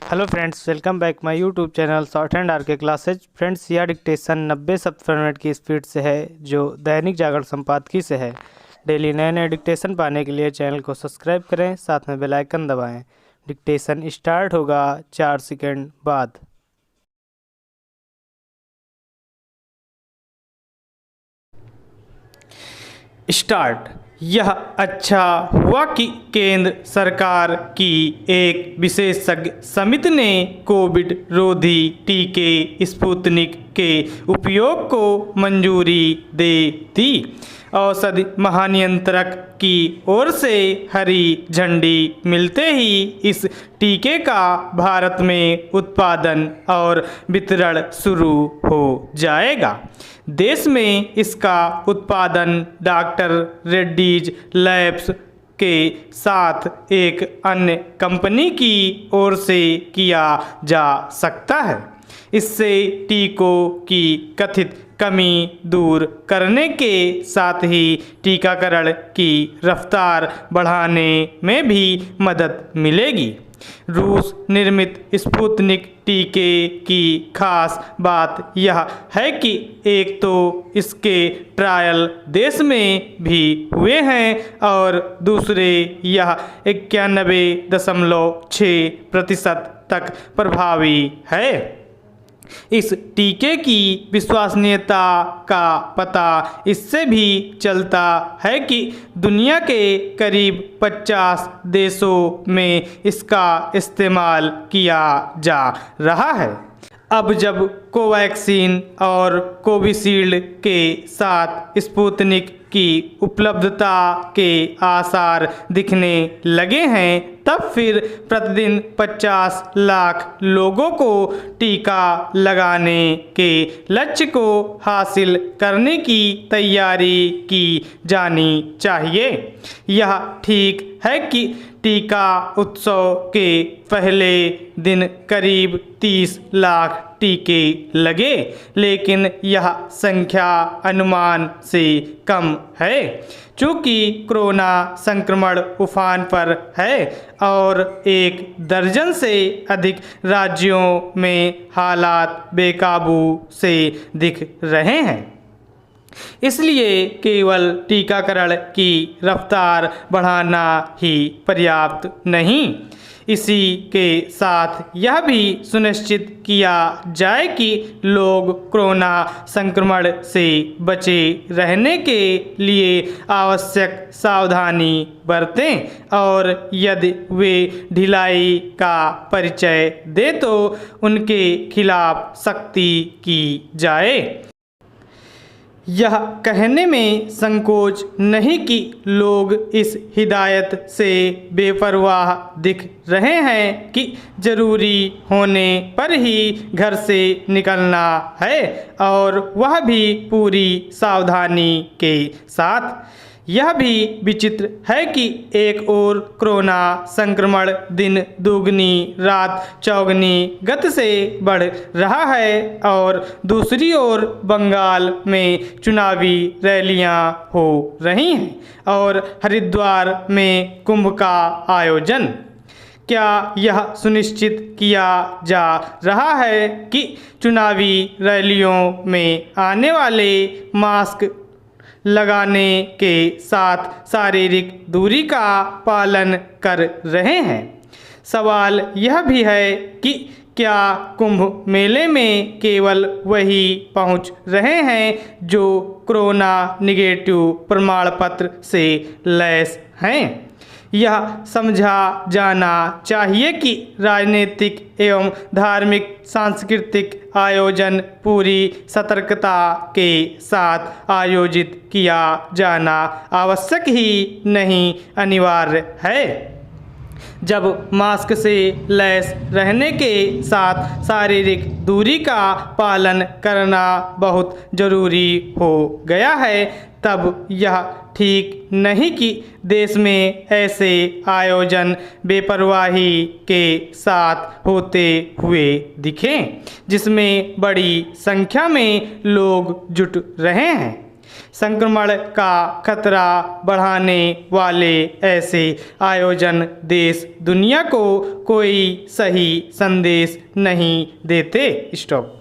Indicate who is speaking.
Speaker 1: Hello friends, welcome back my YouTube channel shorthand R K classes. Friends, यह dictation 90 शब्द प्रति minute की speed से है जो दैनिक जागरण संपादकीय से है। डेली नए नए डिक्टेशन पाने के लिए चैनल को सब्सक्राइब करें, साथ में बेल आइकन दबाएं। डिक्टेशन स्टार्ट होगा 4 सेकंड बाद। स्टार्ट। यह अच्छा हुआ कि केंद्र सरकार की एक विशेषज्ञ समिति ने कोविड रोधी टीके स्पुतनिक के उपयोग को मंजूरी दे दी। औषधि महानियंत्रक की ओर से हरी झंडी मिलते ही इस टीके का भारत में उत्पादन और वितरण शुरू हो जाएगा। देश में इसका उत्पादन डॉक्टर रेड्डीज लैब्स के साथ एक अन्य कंपनी की ओर से किया जा सकता है। इससे टीकों की कथित कमी दूर करने के साथ ही टीकाकरण की रफ्तार बढ़ाने में भी मदद मिलेगी। रूस निर्मित स्पुतनिक टीके की खास बात यह है कि एक तो इसके ट्रायल देश में भी हुए हैं और दूसरे यह 91.6% तक प्रभावी है। इस टीके की विश्वसनीयता का पता इससे भी चलता है कि दुनिया के करीब 50 देशों में इसका इस्तेमाल किया जा रहा है। अब जब कोवैक्सीन और कोविशील्ड के साथ स्पुतनिक की उपलब्धता के आसार दिखने लगे हैं, तब फिर प्रतिदिन 50 लाख लोगों को टीका लगाने के लक्ष्य को हासिल करने की तैयारी की जानी चाहिए। यह ठीक है कि टीका उत्सव के पहले दिन करीब 30 लाख टीके लगे, लेकिन यह संख्या अनुमान से कम है। चूँकि कोरोना संक्रमण उफान पर है और 1 दर्जन से अधिक राज्यों में हालात बेकाबू से दिख रहे हैं, इसलिए केवल टीकाकरण की रफ्तार बढ़ाना ही पर्याप्त नहीं। इसी के साथ यह भी सुनिश्चित किया जाए कि लोग कोरोना संक्रमण से बचे रहने के लिए आवश्यक सावधानी बरतें और यदि वे ढिलाई का परिचय दें तो उनके खिलाफ सख्ती की जाए। यह कहने में संकोच नहीं कि लोग इस हिदायत से बेपरवाह दिख रहे हैं कि जरूरी होने पर ही घर से निकलना है, और वह भी पूरी सावधानी के साथ। यह भी विचित्र है कि एक ओर कोरोना संक्रमण दिन दुगनी रात चौगुनी गति से बढ़ रहा है और दूसरी ओर बंगाल में चुनावी रैलियां हो रही हैं और हरिद्वार में कुंभ का आयोजन। क्या यह सुनिश्चित किया जा रहा है कि चुनावी रैलियों में आने वाले मास्क लगाने के साथ शारीरिक दूरी का पालन कर रहे हैं? सवाल यह भी है कि क्या कुंभ मेले में केवल वही पहुंच रहे हैं जो कोरोना निगेटिव प्रमाण पत्र से लैस हैं? यह समझा जाना चाहिए कि राजनीतिक एवं धार्मिक सांस्कृतिक आयोजन पूरी सतर्कता के साथ आयोजित किया जाना आवश्यक ही नहीं अनिवार्य है। जब मास्क से लैस रहने के साथ शारीरिक दूरी का पालन करना बहुत ज़रूरी हो गया है, तब यह ठीक नहीं कि देश में ऐसे आयोजन बेपरवाही के साथ होते हुए दिखें जिसमें बड़ी संख्या में लोग जुट रहे हैं। संक्रमण का खतरा बढ़ाने वाले ऐसे आयोजन देश दुनिया को कोई सही संदेश नहीं देते। स्टॉप।